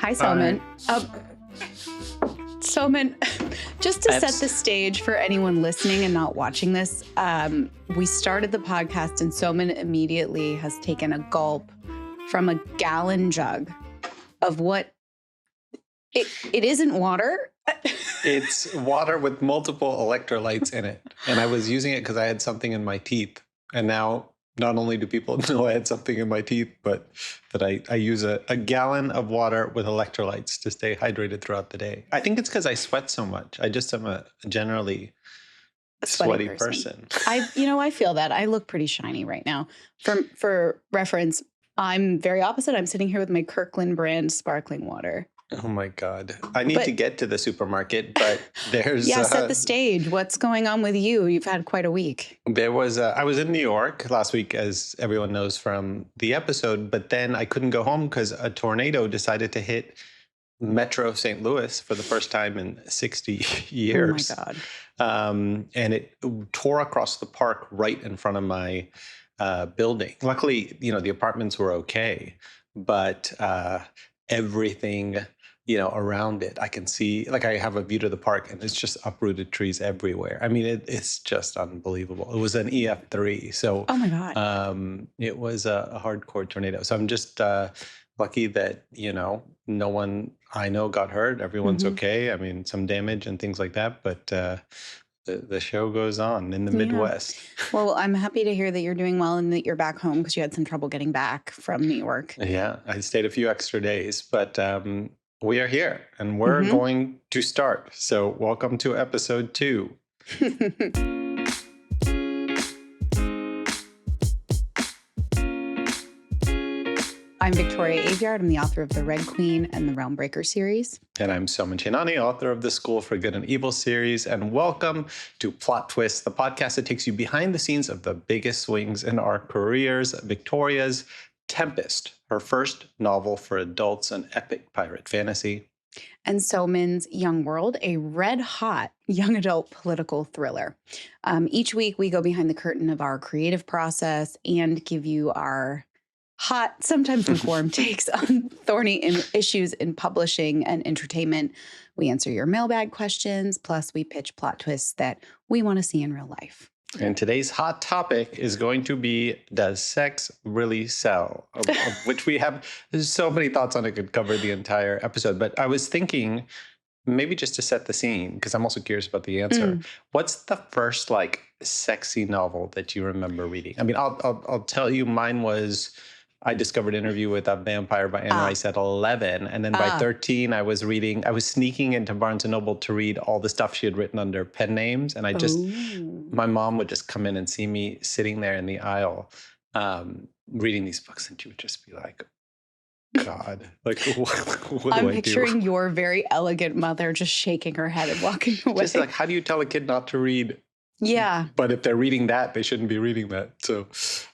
Hi, Soman. Soman, just to set the stage for anyone listening and not watching this, we started the podcast and Soman immediately has taken a gulp from a gallon jug of what it isn't water. It's water with multiple electrolytes in it. And I was using it because I had something in my teeth. And now not only do people know I had something in my teeth, but that I use a gallon of water with electrolytes to stay hydrated throughout the day. I think it's because I sweat so much. I just am a generally sweaty person. I feel that. I look pretty shiny right now. For reference, I'm very opposite. I'm sitting here with my Kirkland brand sparkling water. Oh my God. I need to get to the supermarket, but there's... Yeah, set the stage. What's going on with you? You've had quite a week. I was in New York last week, as everyone knows from the episode, but then I couldn't go home because a tornado decided to hit Metro St. Louis for the first time in 60 years. Oh my God. And it tore across the park right in front of my building. Luckily, the apartments were okay, but everything... around it, I can see, I have a view to the park and it's just uprooted trees everywhere. I mean, it's just unbelievable. It was an EF3. So, oh my God. It was a hardcore tornado. So I'm just lucky that, no one I know got hurt. Everyone's okay. I mean, some damage and things like that, but the show goes on in the Midwest. Well, I'm happy to hear that you're doing well and that you're back home because you had some trouble getting back from New York. Yeah, I stayed a few extra days, but we are here and we're going to start. So welcome to episode 2. I'm Victoria Aveyard. I'm the author of The Red Queen and the Realmbreaker series. And I'm Soman Chinani, author of the School for Good and Evil series. And welcome to Plot Twist, the podcast that takes you behind the scenes of the biggest swings in our careers. Victoria's Tempest, her first novel for adults, an epic pirate fantasy. And Soman's Young World, a red-hot young adult political thriller. Each week, we go behind the curtain of our creative process and give you our hot, sometimes lukewarm takes on thorny issues in publishing and entertainment. We answer your mailbag questions, plus we pitch plot twists that we want to see in real life. And today's hot topic is going to be, does sex really sell? Of which we have so many thoughts on. It could cover the entire episode. But I was thinking, maybe just to set the scene, because I'm also curious about the answer. What's the first sexy novel that you remember reading? I mean, I'll tell you, mine was... I discovered Interview with a Vampire by Anne Rice at 11. And then by 13, I was sneaking into Barnes & Noble to read all the stuff she had written under pen names. And my mom would just come in and see me sitting there in the aisle reading these books. And she would just be like, God, what do I do? I'm picturing your very elegant mother just shaking her head and walking away. Just how do you tell a kid not to read? Yeah. But if they're reading that, they shouldn't be reading that. So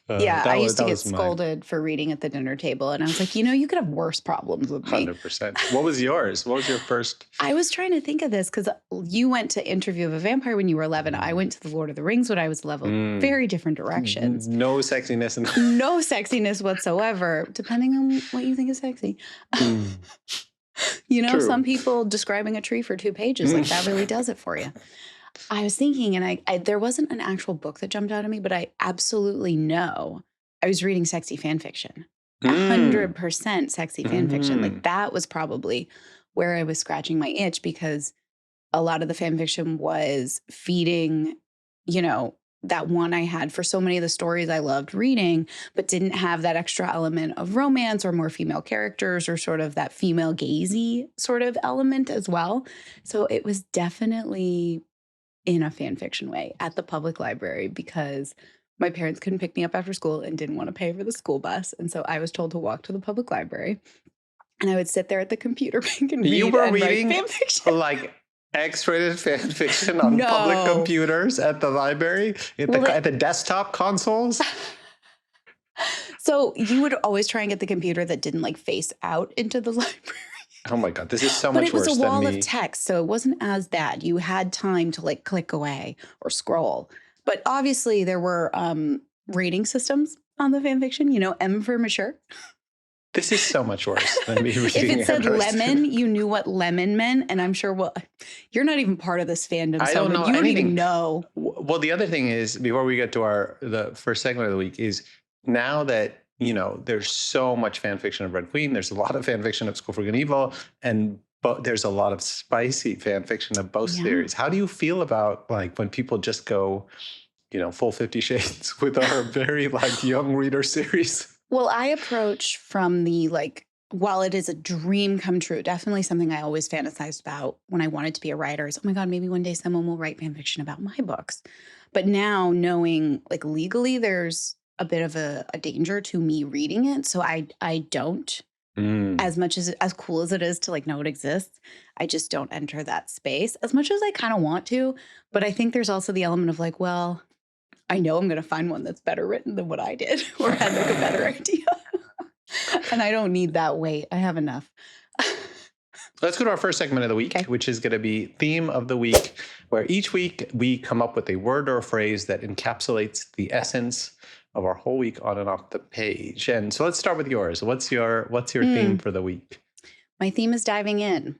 I used to get scolded for reading at the dinner table. And I was like, you could have worse problems with me. 100%. What was yours? What was your first? I was trying to think of this because you went to Interview of a Vampire when you were 11. I went to The Lord of the Rings when I was 11. Very different directions. No sexiness. No sexiness whatsoever, depending on what you think is sexy. True. Some people describing a tree for 2 pages, that really does it for you. I was thinking, and I there wasn't an actual book that jumped out at me, but I absolutely know I was reading sexy fan fiction. 100% sexy fan fiction. That was probably where I was scratching my itch because a lot of the fan fiction was feeding, that one I had for so many of the stories I loved reading, but didn't have that extra element of romance or more female characters or sort of that female gazy sort of element as well. So it was definitely in a fan fiction way at the public library because my parents couldn't pick me up after school and didn't want to pay for the school bus. And so I was told to walk to the public library and I would sit there at the computer bank and read and write fan fiction. X-rated fan fiction on public computers at the library, at the desktop consoles? So you would always try and get the computer that didn't face out into the library. Oh my God, this is so much worse than me. But it was a wall of text, so it wasn't as bad. You had time to click away or scroll. But obviously there were rating systems on the fan fiction, M for mature. This is so much worse than me reading If it said Everest. lemon, you knew what lemon meant. And I'm sure, well, you're not even part of this fandom. I So don't know you don't anything. even know. Well, the other thing is, before we get to the first segment of the week, is now that, there's so much fan fiction of Red Queen, there's a lot of fan fiction of School for Good and Evil, and there's a lot of spicy fan fiction of both series. How do you feel about like when people just go, full 50 Shades with our very like young reader series? Well, I approach from the while it is a dream come true, definitely something I always fantasized about when I wanted to be a writer is, oh my God, maybe one day someone will write fan fiction about my books. But now knowing legally there's a bit of a danger to me reading it. So I don't, as much as cool as it is to know it exists, I just don't enter that space as much as I kind of want to. But I think there's also the element of well, I know I'm going to find one that's better written than what I did or had a better idea. And I don't need that weight. I have enough. Let's go to our first segment of the week, which is going to be Theme of the Week, where each week we come up with a word or a phrase that encapsulates the essence of our whole week on and off the page. And so let's start with yours. What's your theme for the week? My theme is diving in.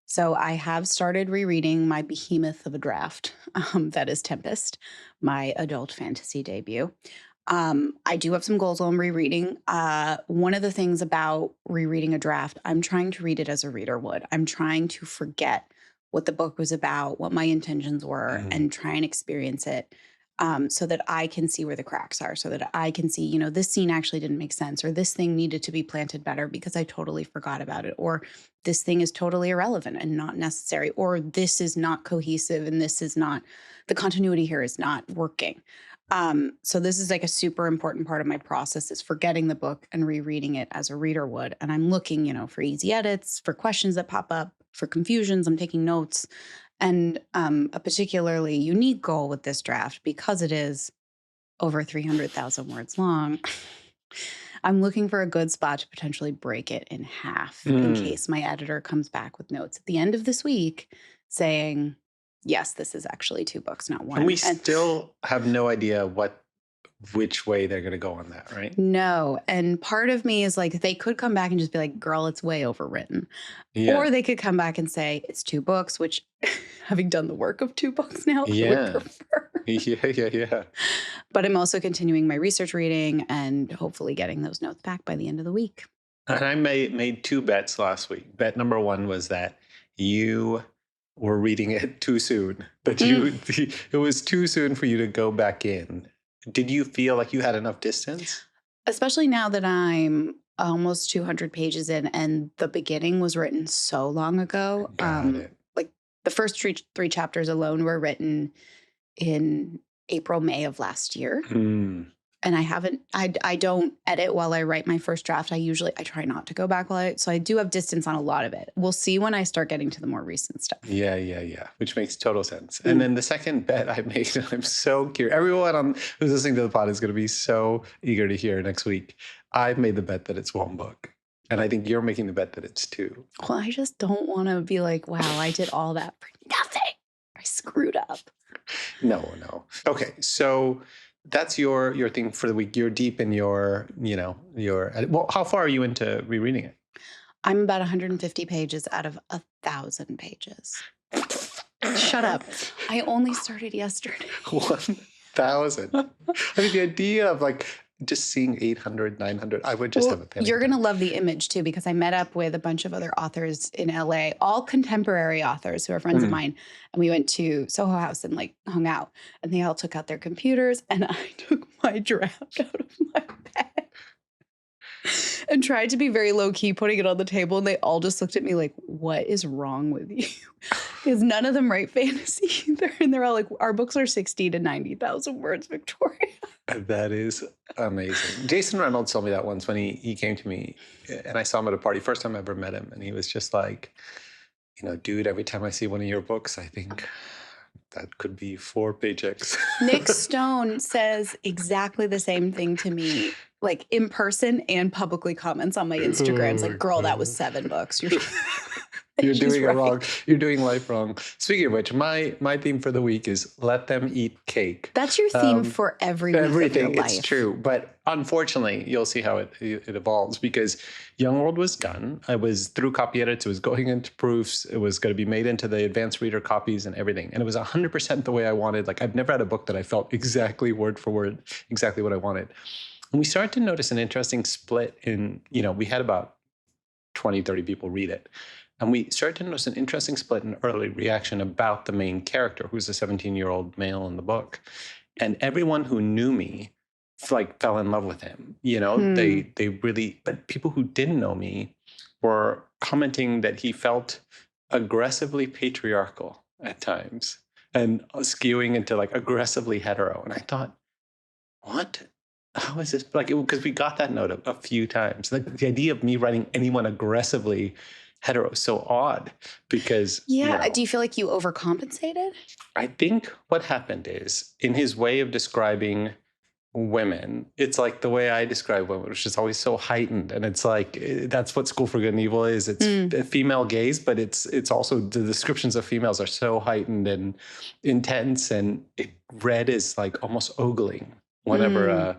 So I have started rereading my behemoth of a draft, that is Tempest, my adult fantasy debut. I do have some goals on rereading. One of the things about rereading a draft, I'm trying to read it as a reader would. I'm trying to forget what the book was about, what my intentions were, and try and experience it so that I can see where the cracks are, so that I can see, this scene actually didn't make sense, or this thing needed to be planted better because I totally forgot about it, or this thing is totally irrelevant and not necessary, or this is not cohesive and this is not, the continuity here is not working. So this is a super important part of my process is forgetting the book and rereading it as a reader would. And I'm looking, for easy edits, for questions that pop up, for confusions. I'm taking notes. And a particularly unique goal with this draft, because it is over 300,000 words long, I'm looking for a good spot to potentially break it in half in case my editor comes back with notes at the end of this week saying, yes, this is actually 2 books, not one. And we still have no idea which way they're going to go on that, right? No. And part of me is they could come back and just be like, girl, it's way overwritten. Yeah. Or they could come back and say it's 2 books, which having done the work of 2 books now, I would prefer. Yeah. But I'm also continuing my research reading and hopefully getting those notes back by the end of the week. And I made 2 bets last week. Bet number 1 was that you were reading it too soon, that it was too soon for you to go back in. Did you feel like you had enough distance? Especially now that I'm almost 200 pages in and the beginning was written so long ago. Got it. The first 3 chapters alone were written in April, May of last year. And I don't edit while I write my first draft. I try not to go back so I do have distance on a lot of it. We'll see when I start getting to the more recent stuff. Yeah. Which makes total sense. And then the second bet I made, I'm so curious. Everyone who's listening to the pod is going to be so eager to hear next week. I've made the bet that it's 1 book. And I think you're making the bet that it's 2. Well, I just don't want to be like, wow, I did all that for nothing. I screwed up. No. Okay, so that's your thing for the week. You're deep in your how far are you into rereading it? I'm about 150 pages out of 1,000 pages. Shut up. I only started yesterday. 1,000. I mean, the idea of just seeing 800, 900, I would just have a panic. You're going to love the image too, because I met up with a bunch of other authors in LA, all contemporary authors who are friends of mine. And we went to Soho House and hung out, and they all took out their computers and I took my draft out of my bag and tried to be very low key putting it on the table. And they all just looked at me like, what is wrong with you? Because none of them write fantasy either. And they're all like, our books are 60 to 90,000 words, Victoria. That is amazing. Jason Reynolds told me that once when he came to me and I saw him at a party, first time I ever met him. And he was just like, dude, every time I see one of your books, I think that could be 4 paychecks. Nick Stone says exactly the same thing to me, in person and publicly comments on my Instagram. It's like, girl, that was 7 books. You're She's doing it right. wrong. You're doing life wrong. Speaking of which, my theme for the week is let them eat cake. That's your theme for every week of your Everything. life. It's true. But unfortunately, you'll see how it evolves because Young World was done. I was through copy edits. It was going into proofs. It was going to be made into the advanced reader copies and everything. And it was 100% the way I wanted. Like I've never had a book that I felt exactly word for word, exactly what I wanted. And we started to notice an interesting split in, we had about 20, 30 people read it. And we started to notice an interesting split in early reaction about the main character, who's a 17-year-old male in the book. And everyone who knew me, fell in love with him. They really, but people who didn't know me were commenting that he felt aggressively patriarchal at times and skewing into aggressively hetero. And I thought, what? How is this? Because we got that note a few times. The idea of me writing anyone aggressively hetero is so odd because Do you feel like you overcompensated? I think what happened is in his way of describing women, it's like the way I describe women, which is always so heightened. And it's like, that's what School for Good and Evil is. It's female gaze, but it's also the descriptions of females are so heightened and intense. And it read is like almost ogling whenever a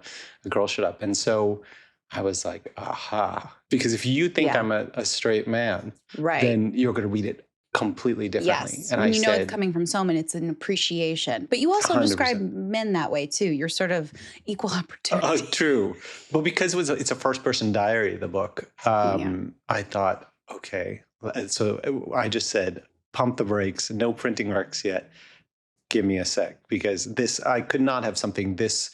girl showed up. And so I was like, aha. Because if you think I'm a straight man, then you're going to read it completely differently. Yes. And when you know it's coming from Soman, it's an appreciation. But you also 100%. describe men that way too. You're sort of equal opportunity. True. Well, because it's a first-person diary, the book, I thought, okay. So I just said, pump the brakes, no printing marks yet. Give me a sec. Because I could not have something this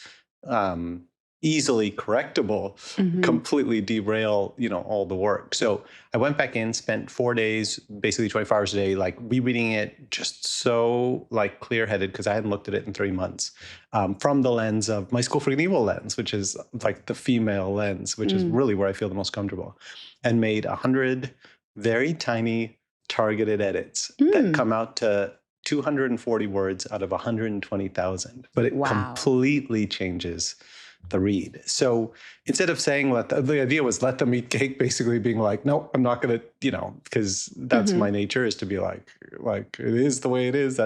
easily correctable completely derail all the work. So I went back in, spent 4 days, basically 24 hours a day, rereading it, just so clear-headed because I hadn't looked at it in 3 months, from the lens of my School for Good and Evil lens, which is the female lens, which is really where I feel the most comfortable, and made 100 very tiny targeted edits that come out to 240 words out of 120,000, but it completely changes the read. So instead of saying the idea was let them eat cake, basically being like, no, I'm not going to, because that's my nature is to be like it is the way it is.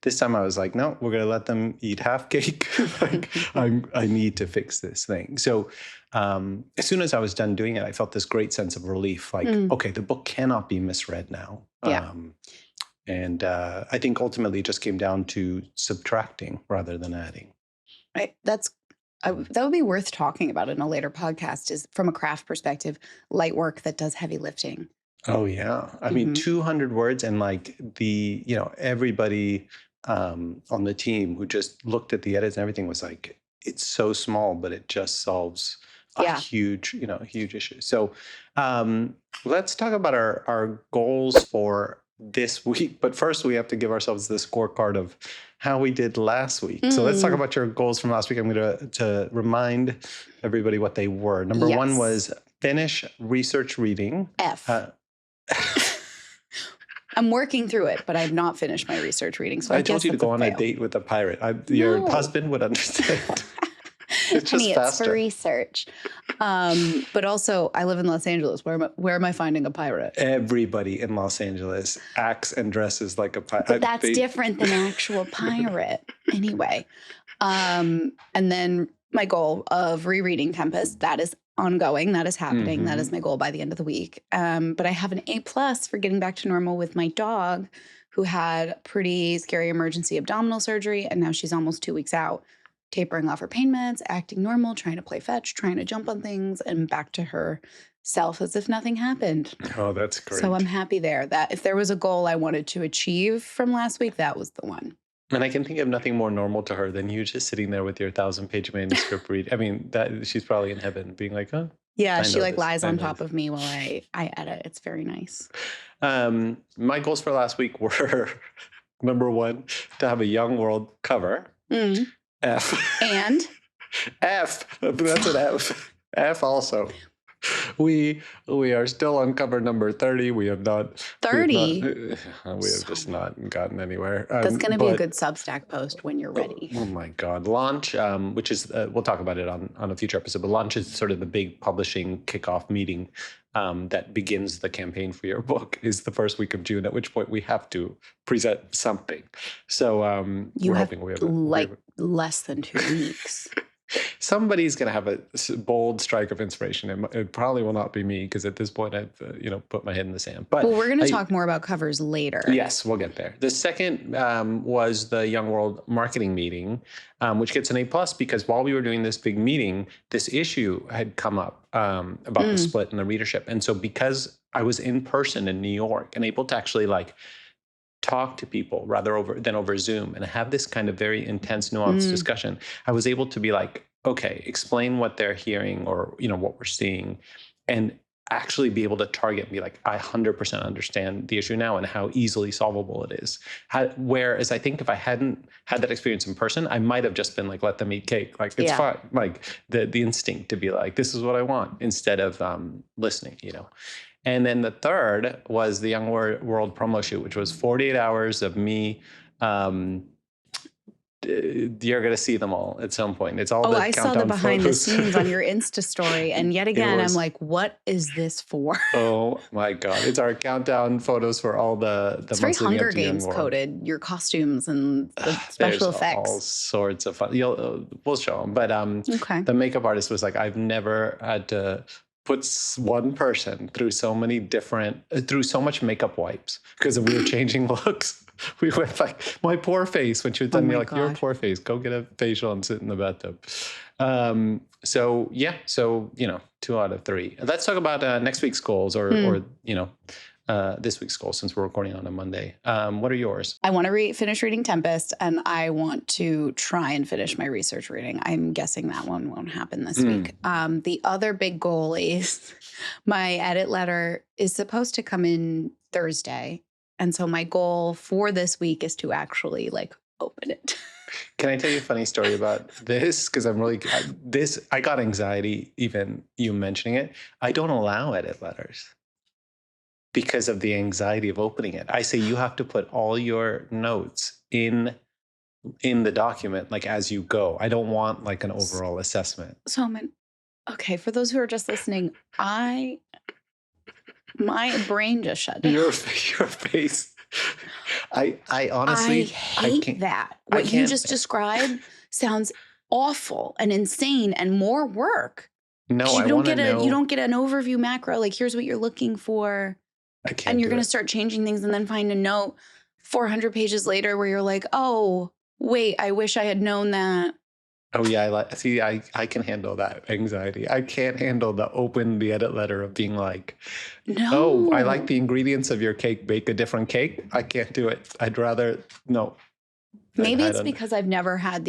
This time I was like, no, we're going to let them eat half cake. I need to fix this thing. So as soon as I was done doing it, I felt this great sense of relief. Okay, the book cannot be misread now. And I think ultimately it just came down to subtracting rather than adding. Right. That would be worth talking about in a later podcast, is from a craft perspective, light work that does heavy lifting. Oh, yeah. I mean, 200 words and everybody on the team who just looked at the edits and everything was like, it's so small, but it just solves a huge issue. So let's talk about our goals for this week. But first, we have to give ourselves the scorecard of how we did last week. So let's talk about your goals from last week. I'm going to remind everybody what they were. Number one was finish research reading. F. I'm working through it, but I've not finished my research reading. So I told you to go on a date with a pirate. Your husband would understand. It's just Honey, faster. It's for research. But also, I live in Los Angeles. Where am I finding a pirate? Everybody in Los Angeles acts and dresses like a pirate. But that's different than actual pirate. Anyway. And then my goal of rereading Tempest, that is ongoing. That is happening. That is my goal by the end of the week. But I have an A+ for getting back to normal with my dog, who had pretty scary emergency abdominal surgery. And now she's almost 2 weeks out, tapering off her pain meds, acting normal, trying to play fetch, trying to jump on things, and back to her self as if nothing happened. Oh, that's great. So I'm happy there. That if there was a goal I wanted to achieve from last week, that was the one. And I can think of nothing more normal to her than you just sitting there with your 1,000-page manuscript read. I mean, that she's probably in heaven being like, oh. Yeah, she lies on top of me while I edit. It's very nice. My goals for last week were, number one, to have a Young World cover. F. And? F. That's an F. F also. We are still on cover number 30. We have not 30. We have just not gotten anywhere. That's going to be a good Substack post when you're ready. Oh my God. Launch, which is, we'll talk about it on a future episode, but Launch is sort of the big publishing kickoff meeting that begins the campaign for your book is the first week of June, at which point we have to present something. So You we're have hoping we have like less than 2 weeks. somebody's going to have a bold strike of inspiration. It probably will not be me, because at this point I've put my head in the sand. But Well, we're going to talk more about covers later. Yes, we'll get there. The second was the Young World marketing meeting, which gets an A+, because while we were doing this big meeting, this issue had come up about the split in the readership. And so because I was in person in New York and able to actually like talk to people rather than over Zoom and have this kind of very intense, nuanced discussion, I was able to be like, okay, explain what they're hearing or, what we're seeing, and actually be able to target and be like, I 100% understand the issue now and how easily solvable it is. Whereas I think if I hadn't had that experience in person, I might have just been like, let them eat cake. Like, it's fine. Like the instinct to be like, this is what I want, instead of listening, And then the third was the Young World promo shoot, which was 48 hours of me. You're going to see them all at some point. It's all the I saw the behind the scenes on your Insta story. And yet again, I'm like, what is this for? Oh my God. It's our countdown photos for all the it's very Hunger Games coded, your costumes and the special effects. All sorts of fun. We'll show them. But the makeup artist was like, I've never had to put one person through so much makeup wipes, because we were changing looks. We went like, my poor face, when she was done, you're like, your poor face, go get a facial and sit in the bathtub. So 2 out of 3. Let's talk about next week's goals or this week's goals, since we're recording on a Monday. What are yours? I want to finish reading Tempest, and I want to try and finish my research reading. I'm guessing that one won't happen this week. The other big goal is my edit letter is supposed to come in Thursday. And so my goal for this week is to actually like open it. Can I tell you a funny story about this? Because I got anxiety even you mentioning it. I don't allow edit letters because of the anxiety of opening it. I say you have to put all your notes in the document, like as you go. I don't want like an overall assessment. Soman, okay, for those who are just listening, my brain just shut down. Your face. I honestly hate that. What you just described sounds awful and insane and more work. No, you don't get an overview macro. Like, here's what you're looking for. And you're going to start changing things and then find a note 400 pages later where you're like, oh, wait, I wish I had known that. Oh, yeah. I can handle that anxiety. I can't handle the edit letter of being like, no. Oh, I like the ingredients of your cake. Bake a different cake. I can't do it. I'd rather, no. Maybe it's because I've never had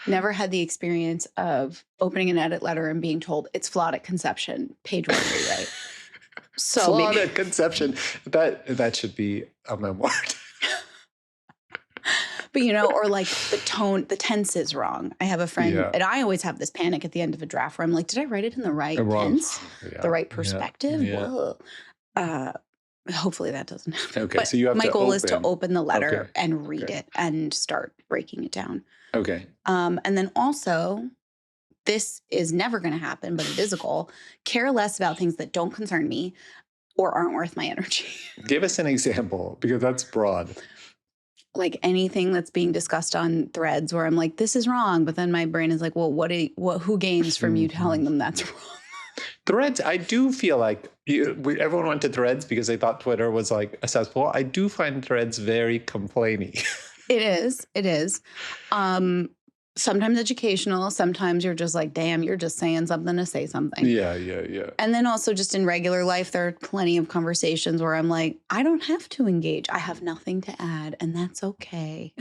never had the experience of opening an edit letter and being told it's flawed at conception, page 1 rewrite. So flawed at conception. That should be a memoir. But, or like the tense is wrong. I have a friend, and I always have this panic at the end of a draft where I'm like, did I write it in the right tense? Yeah. The right perspective? Yeah. Hopefully that doesn't happen. Okay, but so you have my goal is to open the letter and read it and start breaking it down. Okay. And then also, this is never going to happen, but it is a goal. Care less about things that don't concern me or aren't worth my energy. Give us an example, because that's broad. Like anything that's being discussed on threads where I'm like, this is wrong. But then my brain is like, well, who gains from you telling them that's wrong? Threads, I do feel like everyone went to Threads because they thought Twitter was like a cesspool. I do find Threads very complainy. It is. Sometimes educational. Sometimes you're just like, damn, you're just saying something to say something. Yeah. And then also just in regular life, there are plenty of conversations where I'm like, I don't have to engage. I have nothing to add, and that's okay.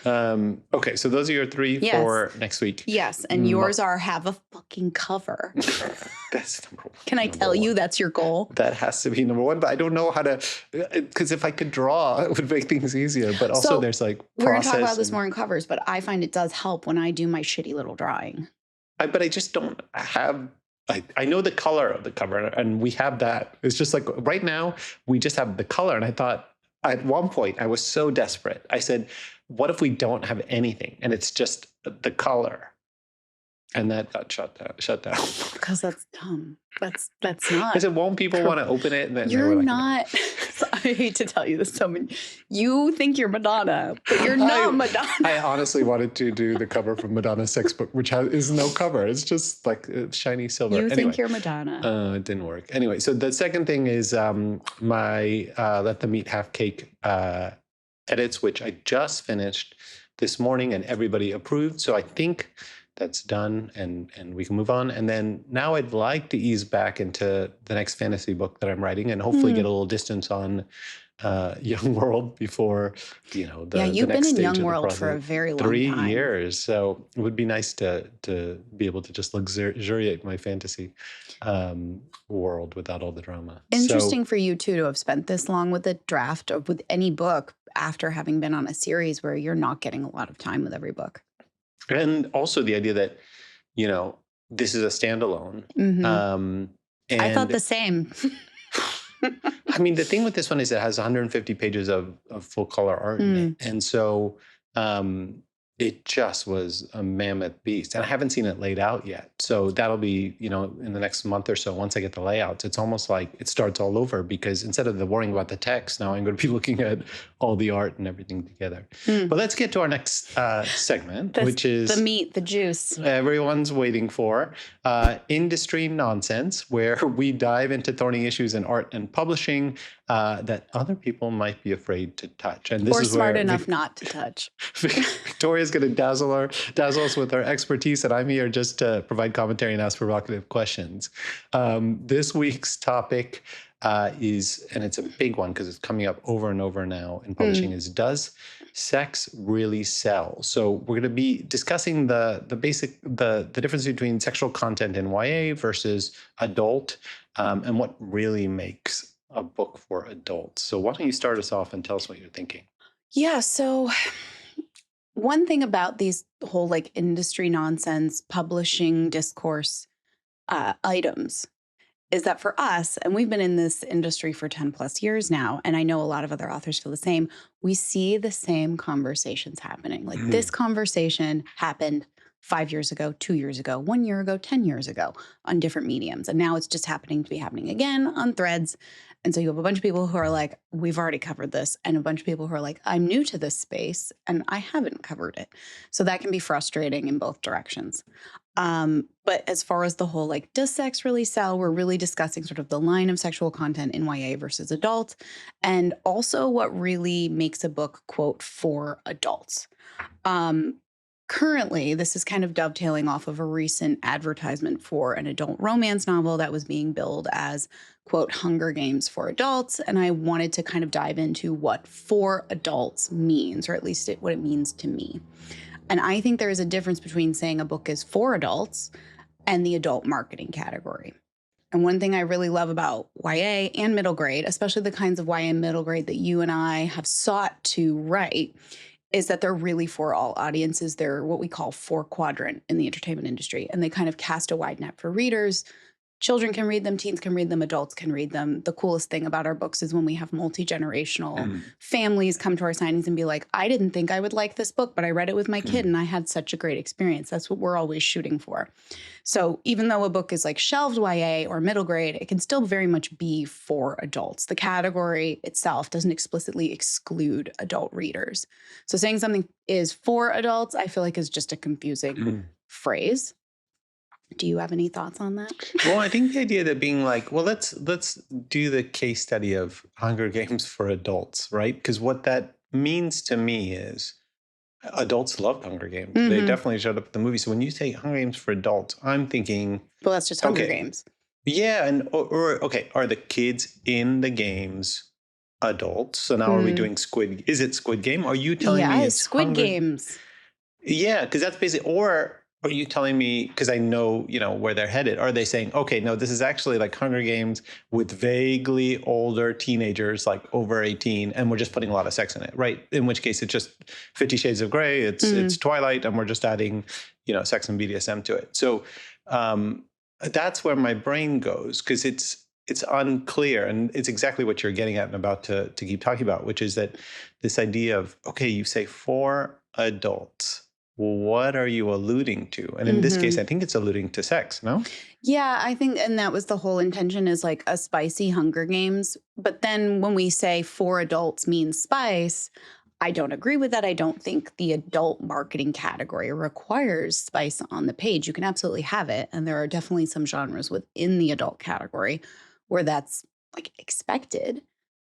Okay, so those are your 3 for next week. Yes, and yours are have a fucking cover. That's number 1. Can I tell you that's your goal? That has to be number 1, but I don't know how to, because if I could draw, it would make things easier. But also there's like process. We're going to talk about this more in covers, but I find it does help when I do my shitty little drawing. But I just don't have... I know the color of the cover, and we have that. It's just like right now, we just have the color. And I thought at one point, I was so desperate. I said, what if we don't have anything and it's just the color? And that got shut down. Because that's dumb. That's I not. said, won't people want to open it? And then they You're were like, not. I hate to tell you this, Soman. You think you're Madonna, but you're not Madonna. I honestly wanted to do the cover from Madonna's sex book, which is no cover. It's just like shiny silver. You Anyway, think you're Madonna. it didn't work. Anyway, so the second thing is my Let Them Eat Half Cake edits, which I just finished this morning and everybody approved. So I think that's done and we can move on. And then now I'd like to ease back into the next fantasy book that I'm writing and hopefully get a little distance on Young World before, the you've next been in stage Young of the World for a project. very long 3 time. years. So it would be nice to be able to just luxuriate my fantasy world without all the drama. Interesting for you too to have spent this long with a draft of with any book after having been on a series where you're not getting a lot of time with every book. And also the idea that, this is a standalone. And I thought the same. I mean, the thing with this one is it has 150 pages of full color art in it. And so it just was a mammoth beast. And I haven't seen it laid out yet. So that'll be, in the next month or so, once I get the layouts, it's almost like it starts all over because instead of worrying about the text, now I'm going to be looking at all the art and everything together. But let's get to our next segment, which is the meat, the juice. Everyone's waiting for industry nonsense, where we dive into thorny issues in art and publishing that other people might be afraid to touch. And this or is smart where enough not to touch. Victoria's going to dazzle us with her expertise, and I'm here just to provide commentary and ask provocative questions. This week's topic is, and it's a big one because it's coming up over and over now in publishing, is does sex really sell? So we're going to be discussing the difference between sexual content in YA versus adult, and what really makes a book for adults. So why don't you start us off and tell us what you're thinking? Yeah, so one thing about these whole industry nonsense publishing discourse items is that for us, and we've been in this industry for 10 plus years now, and I know a lot of other authors feel the same, we see the same conversations happening. This conversation happened 5 years ago, 2 years ago, 1 year ago, 10 years ago on different mediums. And now it's just happening again on Threads. And so you have a bunch of people who are like, we've already covered this. And a bunch of people who are like, I'm new to this space and I haven't covered it. So that can be frustrating in both directions. But as far as the whole, does sex really sell? We're really discussing sort of the line of sexual content in YA versus adult, and also what really makes a book, quote, for adults. Currently, this is kind of dovetailing off of a recent advertisement for an adult romance novel that was being billed as, quote, Hunger Games for adults. And I wanted to kind of dive into what for adults means, or at least what it means to me. And I think there is a difference between saying a book is for adults and the adult marketing category. And one thing I really love about YA and middle grade, especially the kinds of YA and middle grade that you and I have sought to write, is that they're really for all audiences. They're what we call 4-quadrant in the entertainment industry. And they kind of cast a wide net for readers. Children can read them, teens can read them, adults can read them. The coolest thing about our books is when we have multi-generational families come to our signings and be like, I didn't think I would like this book, but I read it with my kid and I had such a great experience. That's what we're always shooting for. So even though a book is shelved YA or middle grade, it can still very much be for adults. The category itself doesn't explicitly exclude adult readers. So saying something is for adults, I feel like is just a confusing phrase. Do you have any thoughts on that? Well, I think the idea that being let's do the case study of Hunger Games for adults, right? Because what that means to me is adults love Hunger Games. They definitely showed up at the movie. So when you say Hunger Games for adults, I'm thinking, well, that's just Hunger Games. Yeah, and okay, are the kids in the games adults? So now are we doing Is it Squid Game? Are you telling me it's Squid Games? Yeah, because that's basically, or are you telling me, because I know, where they're headed, are they saying, okay, no, this is actually like Hunger Games with vaguely older teenagers, over 18, and we're just putting a lot of sex in it, right? In which case it's just 50 Shades of Grey, it's Twilight, and we're just adding, sex and BDSM to it. So that's where my brain goes, because it's unclear, and it's exactly what you're getting at and about to keep talking about, which is that this idea of, okay, you say for adults, what are you alluding to? And in this case, I think it's alluding to sex, no? Yeah, I think, and that was the whole intention, is like a spicy Hunger Games. But then when we say for adults means spice, I don't agree with that. I don't think the adult marketing category requires spice on the page. You can absolutely have it. And there are definitely some genres within the adult category where that's like expected,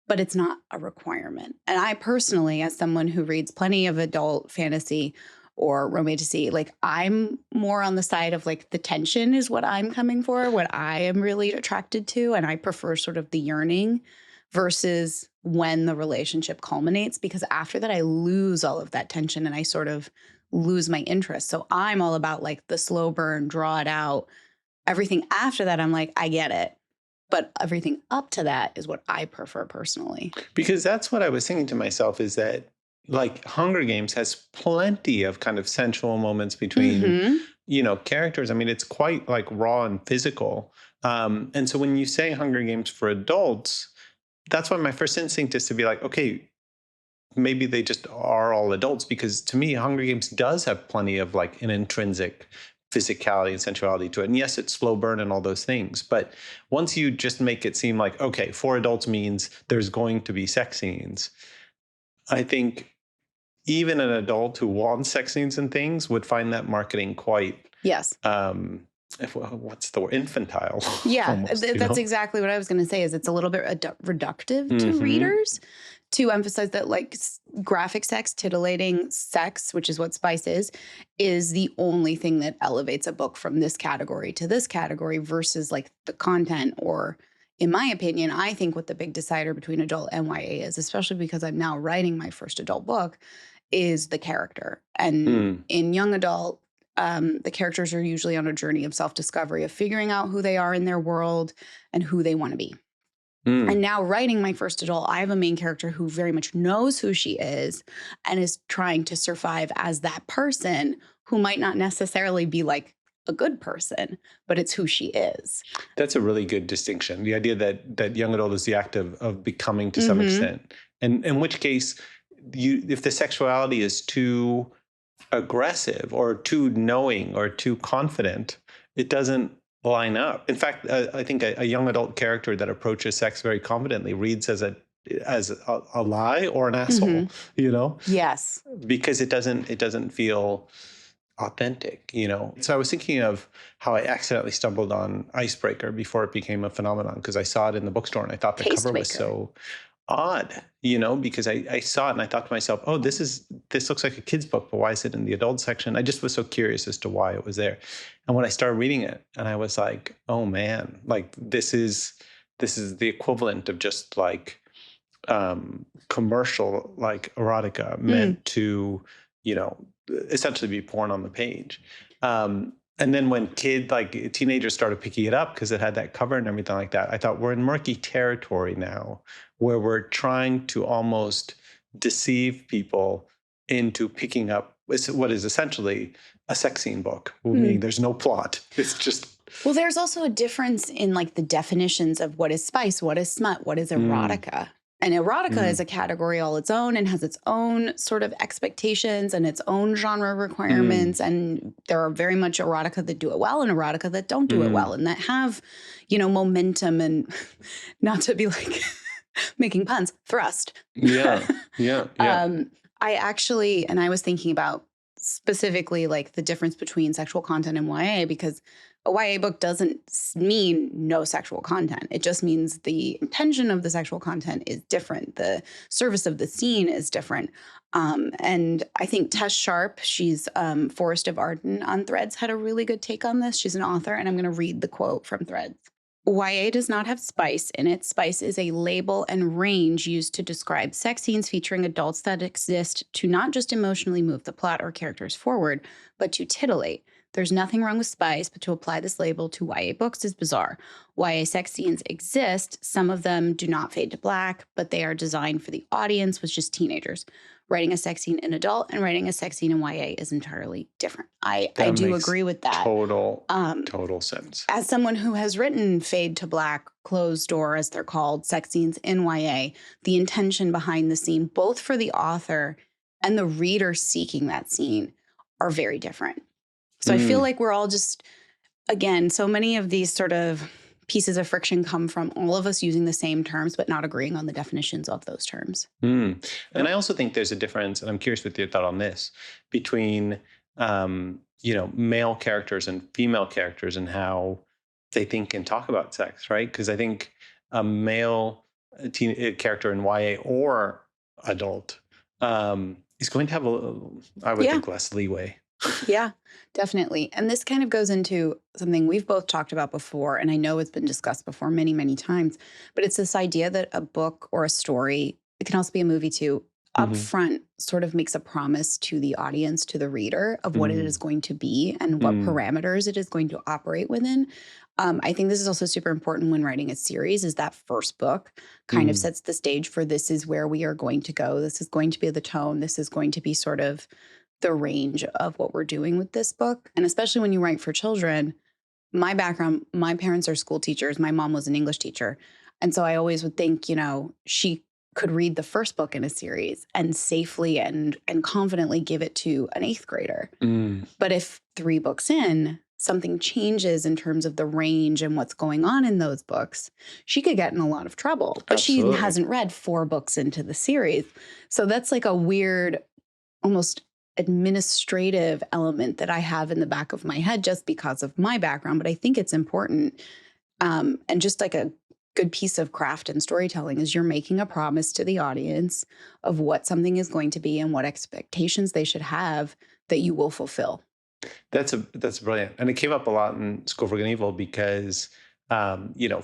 but it's not a requirement. And I personally, as someone who reads plenty of adult fantasy or romantasy, like I'm more on the side of like the tension is what I'm coming for, what I am really attracted to. And I prefer sort of the yearning versus when the relationship culminates, because after that, I lose all of that tension and I sort of lose my interest. So I'm all about like the slow burn, draw it out. Everything after that, I'm like, I get it. But everything up to that is what I prefer personally. Because that's what I was thinking to myself, is that like Hunger Games has plenty of kind of sensual moments between, characters. I mean, it's quite like raw and physical. And so when you say Hunger Games for adults, that's why my first instinct is to be like, okay, maybe they just are all adults, because to me, Hunger Games does have plenty of like an intrinsic physicality and sensuality to it. And yes, it's slow burn and all those things. But once you just make it seem like, okay, for adults means there's going to be sex scenes, I think even an adult who wants sex scenes and things would find that marketing quite, Yes. what's the word? Infantile. Yeah, almost, that's exactly what I was going to say, is it's a little bit reductive to Mhm. readers to emphasize that like graphic sex, titillating sex, which is what spice is the only thing that elevates a book from this category to this category versus like the content. Or in my opinion, I think what the big decider between adult and YA is, especially because I'm now writing my first adult book, is the character. And Mm. in young adult, the characters are usually on a journey of self-discovery, of figuring out who they are in their world and who they want to be. Mm. And now writing my first adult, I have a main character who very much knows who she is and is trying to survive as that person who might not necessarily be like a good person, but it's who she is. That's a really good distinction. The idea that young adult is the act of becoming to some extent, and in which case, if the sexuality is too aggressive or too knowing or too confident, it doesn't line up. In fact, I think a young adult character that approaches sex very confidently reads as a lie or an asshole, Yes. because it doesn't feel authentic. So I was thinking of how I accidentally stumbled on Icebreaker before it became a phenomenon, because I saw it in the bookstore and I thought the cover was Tastemaker. so odd, because I saw it and I thought to myself, oh, this looks like a kid's book, but why is it in the adult section? I just was so curious as to why it was there. And when I started reading it, and I was like, oh man, like this is the equivalent of just like commercial like erotica meant to, essentially be porn on the page. And then when teenagers started picking it up because it had that cover and everything like that, I thought we're in murky territory now, where we're trying to almost deceive people into picking up what is essentially a sex scene book, meaning there's no plot. It's just. Well, there's also a difference in like the definitions of what is spice, what is smut, what is erotica. And erotica is a category all its own and has its own sort of expectations and its own genre requirements. And there are very much erotica that do it well and erotica that don't do it well, and that have, momentum and not to be like making puns, thrust. Yeah. I actually, and I was thinking about specifically like the difference between sexual content and YA, because a YA book doesn't mean no sexual content. It just means the intention of the sexual content is different. The service of the scene is different. And I think Tess Sharp, she's Forest of Arden on Threads, had a really good take on this. She's an author, and I'm going to read the quote from Threads. YA does not have spice in it. Spice is a label and range used to describe sex scenes featuring adults that exist to not just emotionally move the plot or characters forward, but to titillate. There's nothing wrong with spice, but to apply this label to YA books is bizarre. YA sex scenes exist. Some of them do not fade to black, but they are designed for the audience, which is teenagers. Writing a sex scene in adult and writing a sex scene in YA is entirely different. I do agree with that. Total sense. As someone who has written fade to black, closed door, as they're called, sex scenes in YA, the intention behind the scene, both for the author and the reader seeking that scene, are very different. So I feel Mm. like we're all just, again, so many of these sort of pieces of friction come from all of us using the same terms, but not agreeing on the definitions of those terms. Mm. And I also think there's a difference, and I'm curious with your thought on this, between male characters and female characters and how they think and talk about sex, right? Because I think a male character in YA or adult is going to have I would Yeah. think, less leeway. Yeah, definitely. And this kind of goes into something we've both talked about before, and I know it's been discussed before many, many times, but it's this idea that a book or a story, it can also be a movie too, up Hmm. front sort of makes a promise to the audience, to the reader, of what it is Mm. going to be and what Mm. parameters it is going to operate within. I think this is also super important when writing a series, is that first book kind of Mm. sets the stage for this is where we are going to go. This is going to be the tone. This is going to be sort of the range of what we're doing with this book. And especially when you write for children, my background, my parents are school teachers. My mom was an English teacher. And so I always would think, she could read the first book in a series and safely and confidently give it to an 8th grader. Mm. But if 3 books in, something changes in terms of the range and what's going on in those books, she could get in a lot of trouble. But she Absolutely. hasn't read 4 books into the series. So that's like a weird, almost administrative element that I have in the back of my head just because of my background. But I think it's important. And just like a good piece of craft and storytelling is you're making a promise to the audience of what something is going to be and what expectations they should have that you will fulfill. That's brilliant, and it came up a lot in School for Good and Evil because 4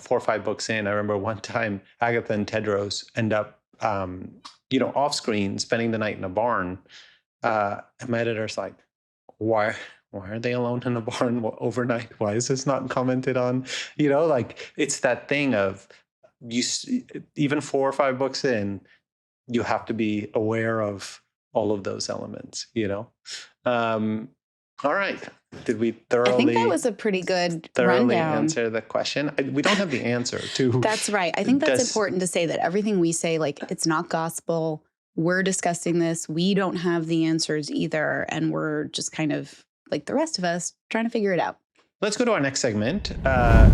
or 5 books in, I remember one time Agatha and Tedros end up off screen spending the night in a barn. And my editor's like, why are they alone in a barn overnight? Why is this not commented on? Like it's that thing of even 4 or 5 books in, you have to be aware of all of those elements. Um, all right. Did we I think that thoroughly was a pretty good thoroughly rundown. answer the question? We don't have the answer to. That's right. I think that's does- important to say that everything we say, like, it's not gospel. We're discussing this. We don't have the answers either. And we're just kind of like the rest of us trying to figure it out. Let's go to our next segment,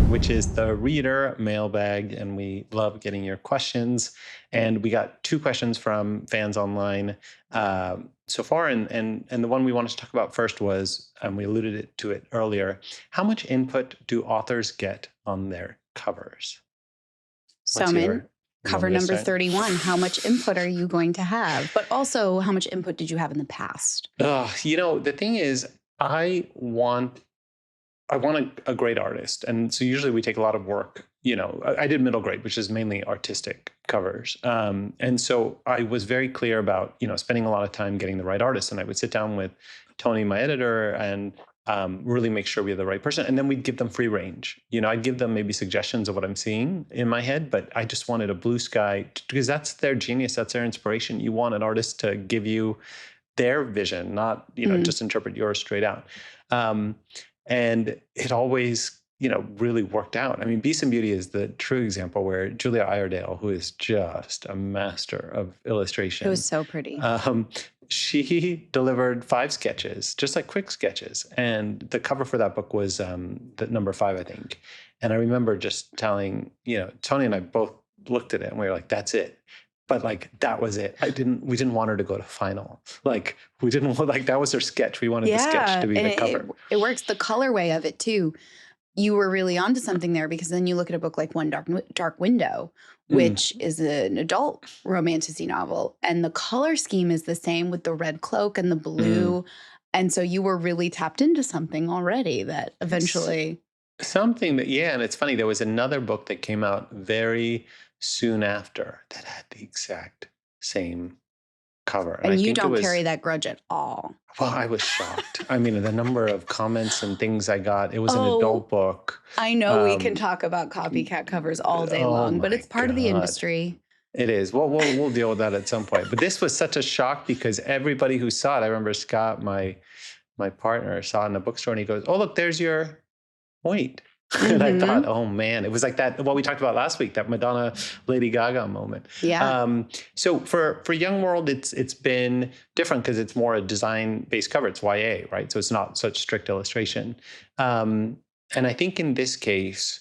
which is the reader mailbag. And we love getting your questions. And we got 2 questions from fans online so far. And the one we wanted to talk about first was, and we alluded to it earlier, how much input do authors get on their covers? Soman, cover want me to number start? 31. How much input are you going to have? But also, how much input did you have in the past? The thing is, I want a great artist. And so usually we take a lot of work. I did middle grade, which is mainly artistic covers. And so I was very clear about, spending a lot of time getting the right artist. And I would sit down with Tony, my editor, and really make sure we have the right person. And then we'd give them free range. I'd give them maybe suggestions of what I'm seeing in my head, but I just wanted a blue sky because that's their genius. That's their inspiration. You want an artist to give you their vision, not, just interpret yours straight out. And it always, really worked out. I mean, Beast and Beauty is the true example where Julia Iredale, who is just a master of illustration. It was so pretty. She delivered 5 sketches, just like quick sketches. And the cover for that book was the number 5, I think. And I remember just telling, Tony and I both looked at it and we were like, that's it. But like, that was it. We didn't want her to go to final. Like that was her sketch. We wanted the sketch to be the cover. It works. The colorway of it too. You were really onto something there because then you look at a book like One Dark Window, which is an adult romantasy novel. And the color scheme is the same with the red cloak and the blue. And so you were really tapped into something already that eventually. Something that, and it's funny. There was another book that came out very soon after that had the exact same cover. And you don't carry that grudge at all. Well, I was shocked. I mean, the number of comments and things I got. It was an adult book. I know we can talk about copycat covers all day long, but it's part of the industry. It is. Well, we'll deal with that at some point. But this was such a shock because everybody who saw it, I remember Scott, my partner, saw it in a bookstore and he goes, "Oh, look, there's your point." And I thought, Mm-hmm. oh man, it was like that, what we talked about last week, that Madonna Lady Gaga moment. Yeah. So for Young World, it's been different because it's more a design-based cover. It's YA, right? So it's not such strict illustration. Um, and I think in this case,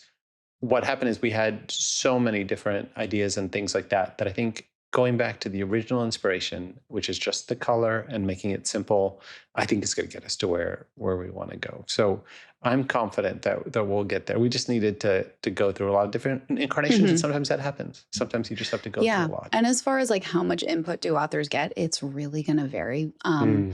what happened is we had so many different ideas and things like that, that I think going back to the original inspiration, which is just the color and making it simple, I think is going to get us to where we want to go. So I'm confident that we'll get there. We just needed to go through a lot of different incarnations, and Mm-hmm. sometimes that happens. Sometimes you just have to go through Yeah. a lot. And as far as like how much input do authors get, it's really going to vary. Mm.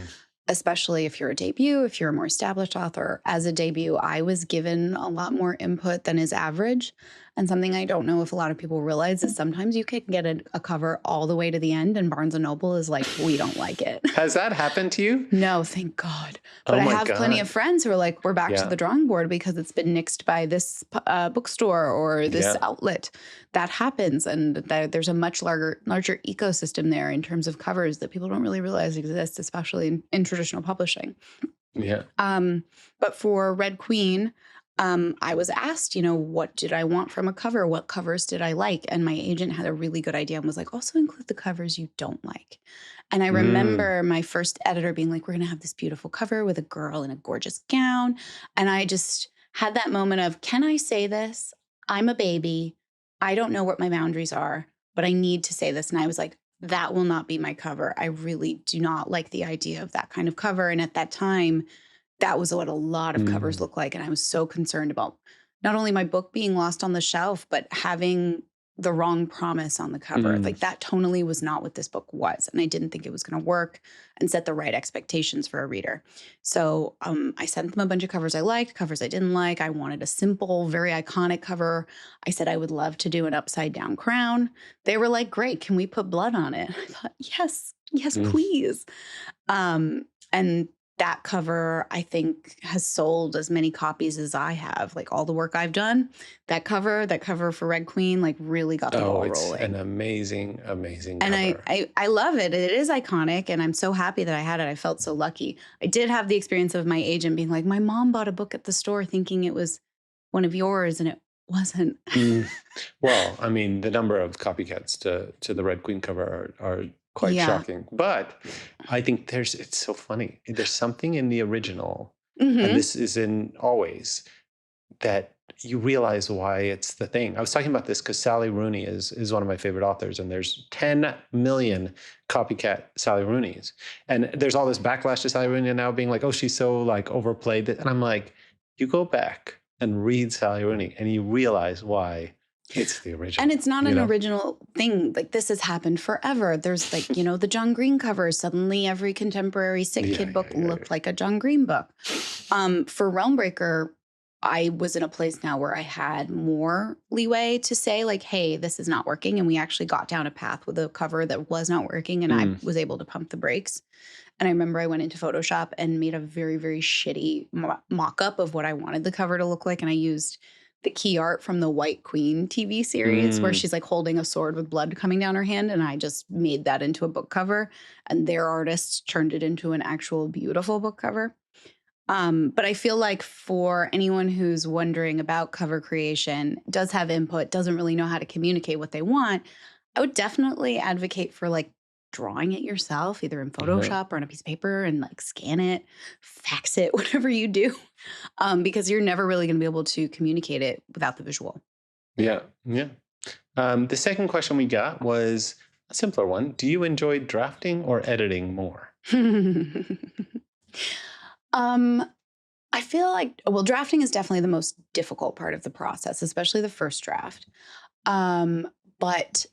Especially if you're a debut, if you're a more established author. As a debut, I was given a lot more input than is average. And something I don't know if a lot of people realize is sometimes you can get a cover all the way to the end and Barnes& and Noble is like, we don't like it. Has that happened to you? No, thank God. Oh But I my have plenty of God. friends who are like, we're back to Yeah. the drawing board because it's been nixed by this bookstore or this Yeah. outlet. That happens. And there's a much larger ecosystem there in terms of covers that people don't really realize exists, especially in traditional publishing. Yeah. But for Red Queen, I was asked, what did I want from a cover? What covers did I like? And my agent had a really good idea and was like, also include the covers you don't like. And I Mm. remember my first editor being like, we're going to have this beautiful cover with a girl in a gorgeous gown. And I just had that moment of, can I say this? I'm a baby. I don't know what my boundaries are, but I need to say this. And I was like, that will not be my cover. I really do not like the idea of that kind of cover. And at that time, that was what a lot of covers Mm. look like. And I was so concerned about not only my book being lost on the shelf, but having the wrong promise on the cover. Mm. Like that tonally was not what this book was. And I didn't think it was going to work and set the right expectations for a reader. So I sent them a bunch of covers I liked, covers I didn't like. I wanted a simple, very iconic cover. I said I would love to do an upside down crown. They were like, great, can we put blood on it? I thought, yes, Mm. please. And that cover, I think, has sold as many copies as I have. Like all the work I've done, that cover for Red Queen, like really got the Oh, ball it's an rolling. amazing, amazing And cover. I love it. It is iconic, and I'm so happy that I had it. I felt so lucky. I did have the experience of my agent being like, my mom bought a book at the store thinking it was one of yours, and it wasn't. Mm. Well, I mean, the number of copycats to the Red Queen cover are quite Yeah. shocking. But I think it's so funny. There's something in the original, and Hmm. this is in Always, that you realize why it's the thing. I was talking about this because Sally Rooney is one of my favorite authors, and there's 10 million copycat Sally Rooneys. And there's all this backlash to Sally Rooney now being like, oh, she's so like overplayed. And I'm like, you go back and read Sally Rooney and you realize why it's the original. And it's not an original thing. Like this has happened forever. There's like, the John Green covers. Suddenly every contemporary sick kid book looked like a John Green book. For Realmbreaker, I was in a place now where I had more leeway to say like, hey, this is not working. And we actually got down a path with a cover that was not working. And I was able to pump the brakes. And I remember I went into Photoshop and made a very, very shitty mock-up of what I wanted the cover to look like. And I used the key art from the White Queen TV series where she's like holding a sword with blood coming down her hand. And I just made that into a book cover. And their artists turned it into an actual beautiful book cover. But I feel like for anyone who's wondering about cover creation, does have input, doesn't really know how to communicate what they want, I would definitely advocate for like drawing it yourself, either in Photoshop or on a piece of paper, and like scan it, fax it, whatever you do, because you're never really going to be able to communicate it without the visual. Yeah. Yeah. The second question we got was a simpler one. Do you enjoy drafting or editing more? I feel like, well, drafting is definitely the most difficult part of the process, especially the first draft. But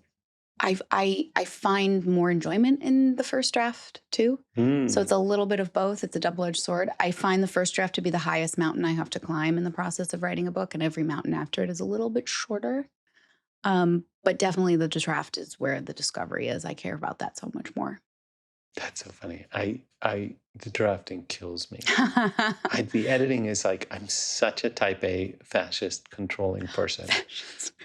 I find more enjoyment in the first draft too. So it's a little bit of both. It's a double-edged sword. I find the first draft to be the highest mountain I have to climb in the process of writing a book, and every mountain after it is a little bit shorter. But definitely the draft is where the discovery is. I care about that so much more. That's so funny. The drafting kills me. The editing is like, I'm such a type A fascist controlling person.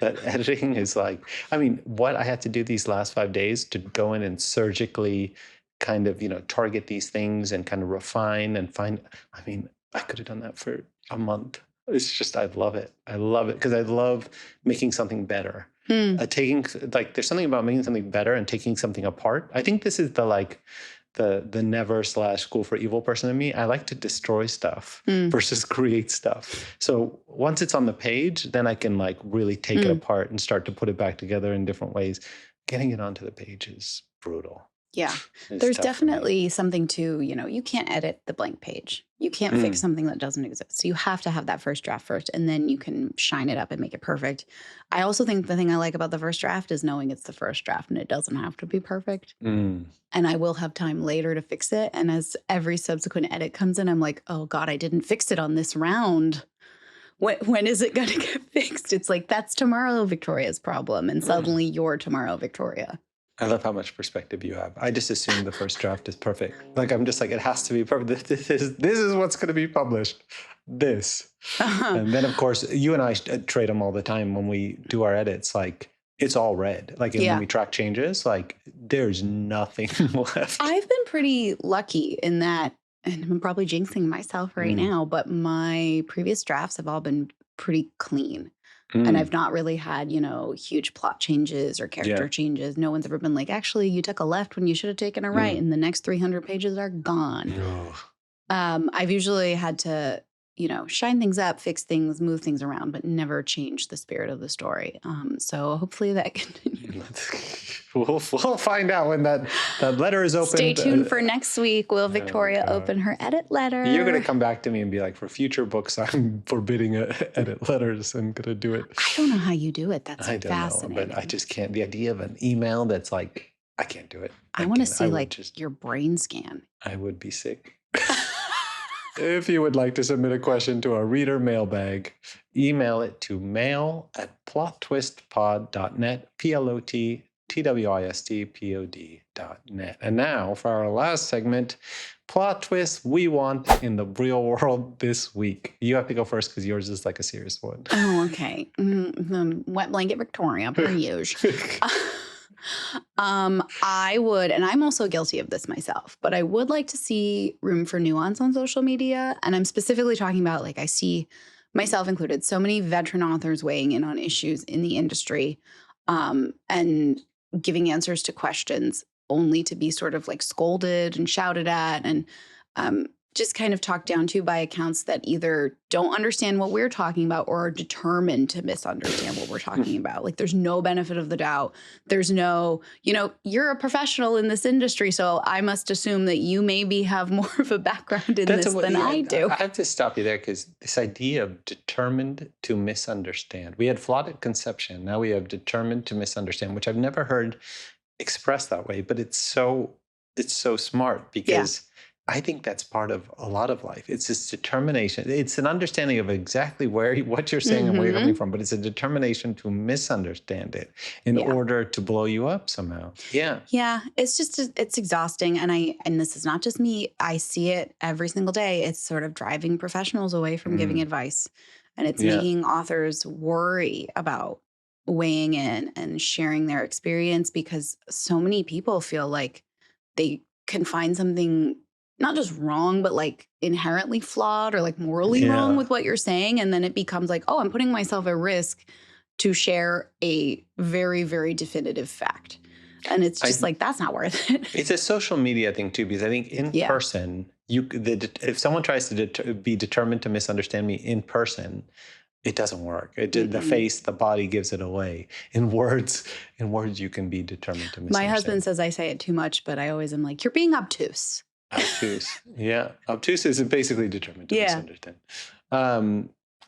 That editing is like, I mean, what I had to do these last 5 days to go in and surgically kind of, target these things and kind of refine and find, I mean, I could have done that for a month. It's just, I love it. I love it because I love making something better. Hmm. Taking like, there's something about making something better and taking something apart. I think this is the never slash school for evil person in me. I like to destroy stuff Mm. versus create stuff. So once it's on the page, then I can like really take it apart and start to put it back together in different ways. Getting it onto the page is brutal. Yeah. It's There's tough for me. definitely something to, you can't edit the blank page. You can't fix something that doesn't exist. So you have to have that first draft first, and then you can shine it up and make it perfect. I also think the thing I like about the first draft is knowing it's the first draft and it doesn't have to be perfect. And I will have time later to fix it. And as every subsequent edit comes in, I'm like, oh God, I didn't fix it on this round. When is it going to get fixed? It's like, that's tomorrow Victoria's problem. And suddenly you're tomorrow Victoria. I love how much perspective you have. I just assume the first draft is perfect. Like, I'm just like, it has to be perfect. This is what's going to be published. This. And then, of course, you and I trade them all the time when we do our edits. Like, it's all red. Like, when we track changes, like, there's nothing left. I've been pretty lucky in that, and I'm probably jinxing myself right now, but my previous drafts have all been pretty clean. And I've not really had, huge plot changes or character changes. No one's ever been like, actually, you took a left when you should have taken a right, and the next 300 pages are gone. I've usually had to, shine things up, fix things, move things around, but never change the spirit of the story. So hopefully that continues. We'll find out when that letter is opened. Stay tuned for next week. Will Victoria open her edit letter? You're going to come back to me and be like, for future books, I'm forbidding edit letters. I'm going to do it. I don't know how you do it. That's fascinating. I don't know, but I just can't. The idea of an email that's like, I can't do it. I want to see your brain scan. I would be sick. If you would like to submit a question to our reader mailbag, email it to mail@plottwistpod.net, PLOTTWISTPOD.net. And now for our last segment, plot twists we want in the real world this week. You have to go first because yours is like a serious one. Oh, okay. Wet blanket Victoria, per usual. I would, and I'm also guilty of this myself, but I would like to see room for nuance on social media. And I'm specifically talking about, like, I see myself included, so many veteran authors weighing in on issues in the industry, and giving answers to questions only to be sort of like scolded and shouted at, and just kind of talked down to by accounts that either don't understand what we're talking about or are determined to misunderstand what we're talking about. Like, there's no benefit of the doubt. There's no, you're a professional in this industry, so I must assume that you maybe have more of a background in this than I do. I have to stop you there because this idea of determined to misunderstand. We had flawed at conception. Now we have determined to misunderstand, which I've never heard expressed that way, but it's so smart because I think that's part of a lot of life. It's this determination. It's an understanding of exactly what you're saying and where you're coming from, but it's a determination to misunderstand it in order to blow you up somehow. Yeah. Yeah. It's exhausting. And this is not just me. I see it every single day. It's sort of driving professionals away from giving advice. And it's making authors worry about weighing in and sharing their experience because so many people feel like they can find something not just wrong, but like inherently flawed or like morally wrong with what you're saying. And then it becomes like, oh, I'm putting myself at risk to share a very, very definitive fact. And it's just like, that's not worth it. It's a social media thing too, because I think in person, if someone tries to be determined to misunderstand me in person, it doesn't work. The face, the body gives it away. In words, you can be determined to misunderstand. My husband says I say it too much, but I always am like, you're being obtuse. Obtuse. Yeah. Obtuse is basically determined to misunderstand.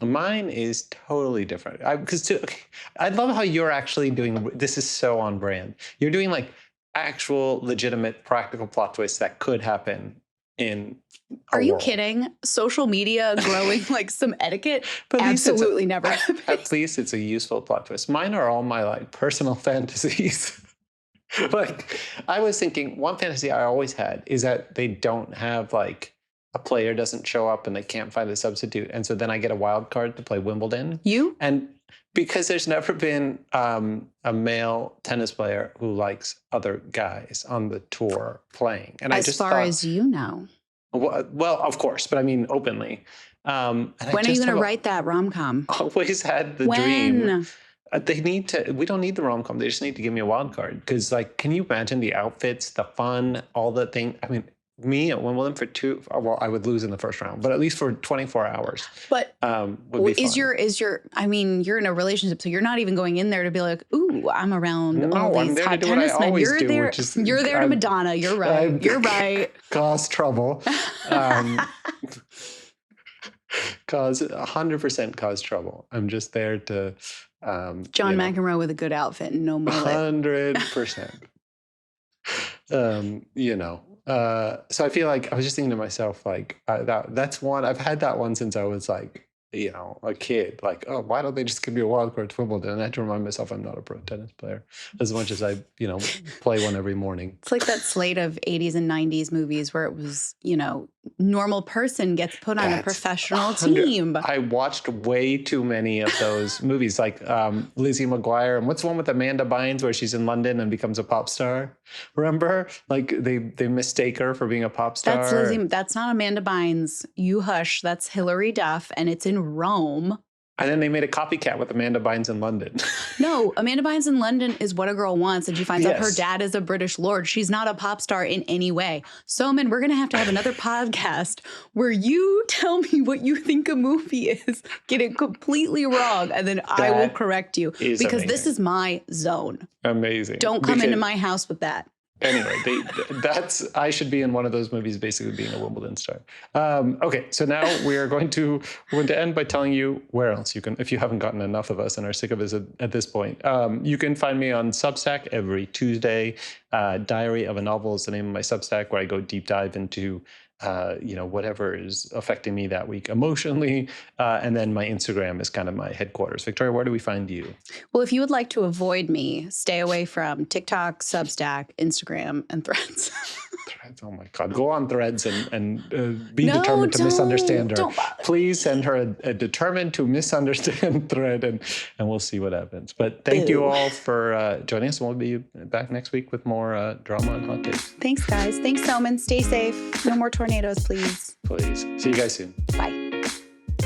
Mine is totally different. I love how you're actually doing, this is so on brand. You're doing like actual legitimate practical plot twists that could happen in Are you kidding? Social media growing like some etiquette? Absolutely never happens. At least it's a useful plot twist. Mine are all my like personal fantasies. Like, I was thinking, one fantasy I always had is that they don't have, like, a player doesn't show up and they can't find a substitute. And so then I get a wild card to play Wimbledon. You? And because there's never been a male tennis player who likes other guys on the tour playing. And as you know. Well, of course, but I mean openly. And When are you going to write that rom-com? Always had the dream. We don't need the rom-com. They just need to give me a wild card. Because, like, can you imagine the outfits, the fun, all the thing? I mean, me at Wimbledon for I would lose in the first round, but at least for 24 hours. But would be fun. I mean, you're in a relationship, so you're not even going in there to be like, ooh, I'm around all these hot tennis men. You're there to Madonna. You're right. You're right. Cause trouble. 100% cause trouble. I'm just there to John McEnroe with a good outfit and no mullet. 100%. So I feel like I was just thinking to myself, like, that's one. I've had that one since I was like, a kid. Like, oh, why don't they just give me a wild card to Wimbledon? And I had to remind myself I'm not a pro tennis player as much as I, play one every morning. It's like that slate of 80s and 90s movies where it was, normal person gets put on a professional team. I watched way too many of those movies, like Lizzie McGuire. And what's the one with Amanda Bynes where she's in London and becomes a pop star? Remember? Like they mistake her for being a pop star. That's not Amanda Bynes. You hush. That's Hilary Duff. And it's in Rome. And then they made a copycat with Amanda Bynes in London. No, Amanda Bynes in London is What a Girl Wants, and she finds out her dad is a British lord. She's not a pop star in any way. Soman, we're going to have another podcast where you tell me what you think a movie is, get it completely wrong, and then I will correct you. Because amazing. This is my zone. Amazing. Don't come into my house with that. Anyway, I should be in one of those movies, basically being a Wimbledon star. Okay, so now we're going to end by telling you where else you can, if you haven't gotten enough of us and are sick of us at this point. You can find me on Substack every Tuesday. Diary of a Novel is the name of my Substack, where I go deep dive into whatever is affecting me that week emotionally. And then my Instagram is kind of my headquarters. Victoria, where do we find you? Well, if you would like to avoid me, stay away from TikTok, Substack, Instagram, and Threads. Threads, oh my God. Go on Threads and be determined to misunderstand her. Please send her a determined to misunderstand thread, and we'll see what happens. But thank you all for joining us. We'll be back next week with more drama and hot takes. Thanks, guys. Thanks, Soman. Stay safe. No more tornadoes, please. Please. See you guys soon. Bye.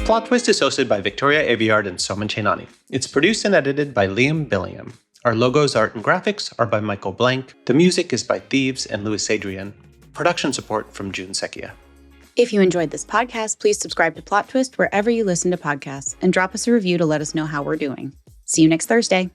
Plot Twist is hosted by Victoria Aveyard and Soman Chainani. It's produced and edited by Liam Billingham. Our logos, art, and graphics are by Michael Blank. The music is by Thieves and Louis Adrian. Production support from June Sekia. If you enjoyed this podcast, please subscribe to Plot Twist wherever you listen to podcasts and drop us a review to let us know how we're doing. See you next Thursday.